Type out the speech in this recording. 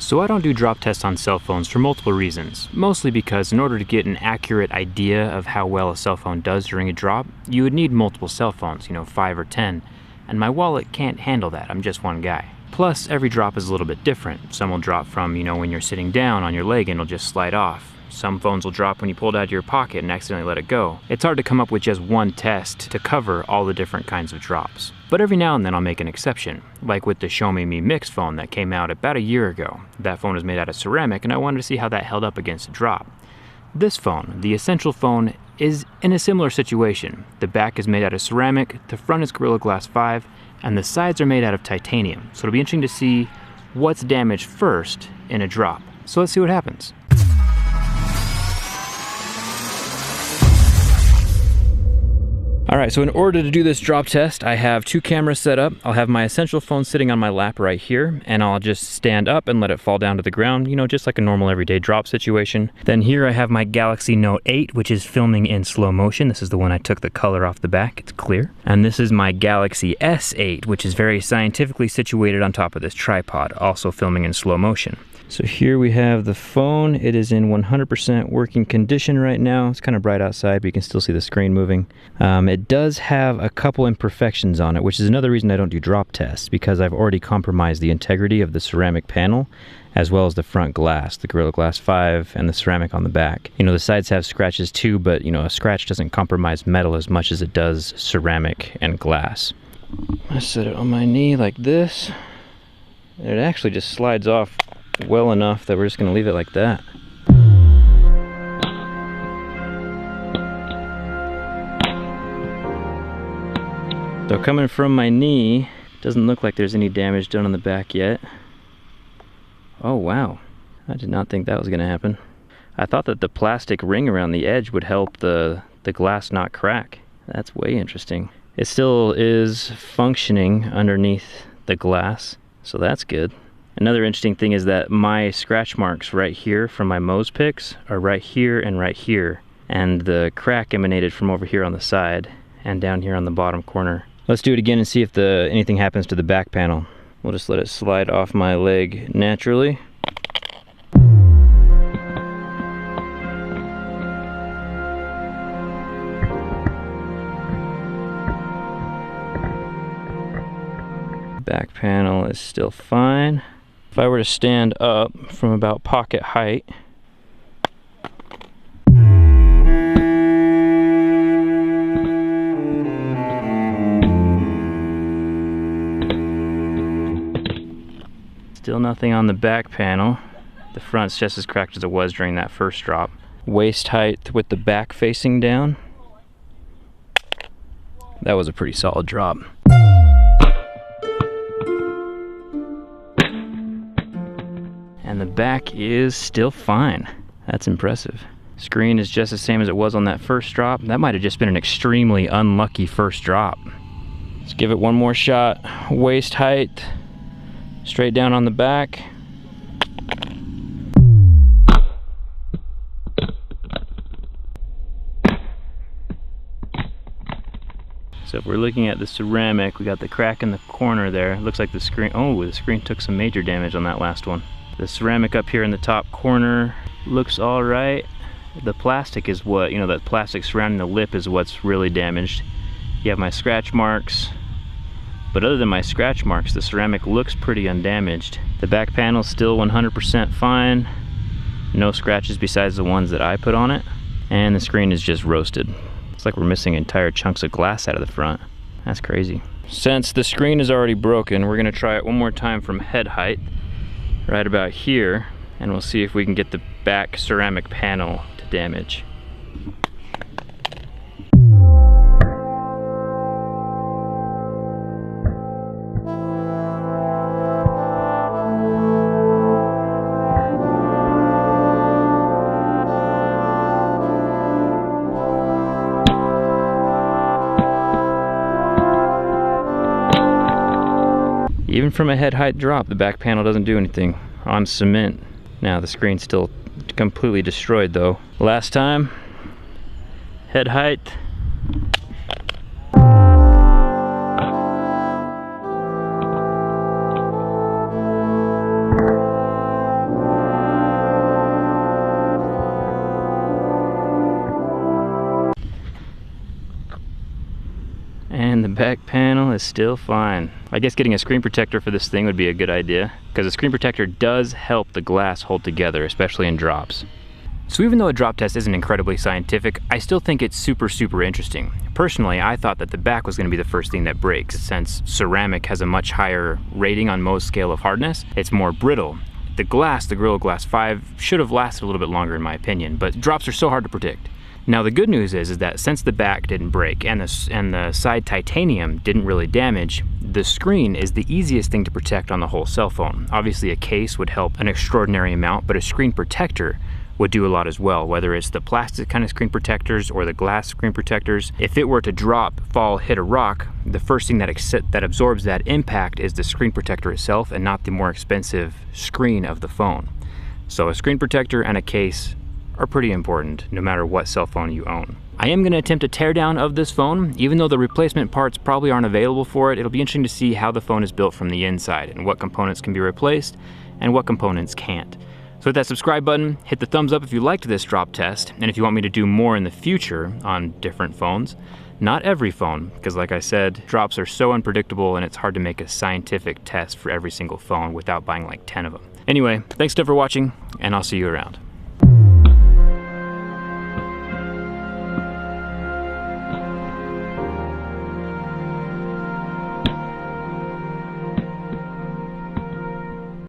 So I don't do drop tests on cell phones for multiple reasons. Mostly because in order to get an accurate idea of how well a cell phone does during a drop, you would need multiple cell phones, 5 or 10. And my wallet can't handle that, I'm just one guy. Plus, every drop is a little bit different. Some will drop from, when you're sitting down on your leg and it'll just slide off. Some phones will drop when you pull it out of your pocket and accidentally let it go. It's hard to come up with just one test to cover all the different kinds of drops. But every now and then I'll make an exception, like with the Xiaomi Mi Mix phone that came out about a year ago. That phone is made out of ceramic and I wanted to see how that held up against a drop. This phone, the Essential phone, is in a similar situation. The back is made out of ceramic, the front is Gorilla Glass 5, and the sides are made out of titanium. So it'll be interesting to see what's damaged first in a drop. So let's see what happens. Alright, so in order to do this drop test, I have 2 cameras set up. I'll have my Essential phone sitting on my lap right here, and I'll just stand up and let it fall down to the ground, just like a normal everyday drop situation. Then here I have my Galaxy Note 8, which is filming in slow motion. This is the one I took the color off the back, it's clear. And this is my Galaxy S8, which is very scientifically situated on top of this tripod, also filming in slow motion. So here we have the phone. It is in 100% working condition right now. It's kind of bright outside, but you can still see the screen moving. It does have a couple imperfections on it, which is another reason I don't do drop tests, because I've already compromised the integrity of the ceramic panel, as well as the front glass, the Gorilla Glass 5 and the ceramic on the back. The sides have scratches too, but a scratch doesn't compromise metal as much as it does ceramic and glass. I set it on my knee like this. It actually just slides off well enough that we're just going to leave it like that. So coming from my knee, doesn't look like there's any damage done on the back yet. Oh wow, I did not think that was going to happen. I thought that the plastic ring around the edge would help the glass not crack. That's way interesting. It still is functioning underneath the glass, so that's good. Another interesting thing is that my scratch marks right here from my Moze picks are right here, and the crack emanated from over here on the side and down here on the bottom corner. Let's do it again and see if anything happens to the back panel. We'll just let it slide off my leg naturally. Back panel is still fine. If I were to stand up from about pocket height, still nothing on the back panel. The front's just as cracked as it was during that first drop. Waist height with the back facing down. That was a pretty solid drop. And the back is still fine. That's impressive. Screen is just the same as it was on that first drop. That might have just been an extremely unlucky first drop. Let's give it one more shot. Waist height, straight down on the back. So if we're looking at the ceramic, we got the crack in the corner there. It looks like the screen, the screen took some major damage on that last one. The ceramic up here in the top corner looks all right. The plastic is what, that plastic surrounding the lip is what's really damaged. You have my scratch marks, but other than my scratch marks, the ceramic looks pretty undamaged. The back panel's still 100% fine. No scratches besides the ones that I put on it. And the screen is just roasted. It's like we're missing entire chunks of glass out of the front. That's crazy. Since the screen is already broken, we're gonna try it one more time from head height. Right about here, and we'll see if we can get the back ceramic panel to damage. Even from a head height drop, the back panel doesn't do anything on cement. Now the screen's still completely destroyed though. Last time, head height. is still fine. I guess getting a screen protector for this thing would be a good idea, because a screen protector does help the glass hold together, especially in drops. So even though a drop test isn't incredibly scientific, I still think it's super interesting. Personally, I thought that the back was going to be the first thing that breaks, since ceramic has a much higher rating on Mohs scale of hardness. It's more brittle. The glass, the Gorilla Glass 5, should have lasted a little bit longer in my opinion, but drops are so hard to predict. Now the good news is that since the back didn't break and the side titanium didn't really damage, the screen is the easiest thing to protect on the whole cell phone. Obviously a case would help an extraordinary amount, but a screen protector would do a lot as well, whether it's the plastic kind of screen protectors or the glass screen protectors. If it were to drop, fall, hit a rock, the first thing that absorbs that impact is the screen protector itself and not the more expensive screen of the phone. So a screen protector and a case are pretty important no matter what cell phone you own. I am going to attempt a teardown of this phone. Even though the replacement parts probably aren't available for it, it'll be interesting to see how the phone is built from the inside and what components can be replaced and what components can't. So hit that subscribe button, hit the thumbs up if you liked this drop test, and if you want me to do more in the future on different phones. Not every phone, because like I said, drops are so unpredictable and it's hard to make a scientific test for every single phone without buying like 10 of them. Anyway, thanks for watching, and I'll see you around.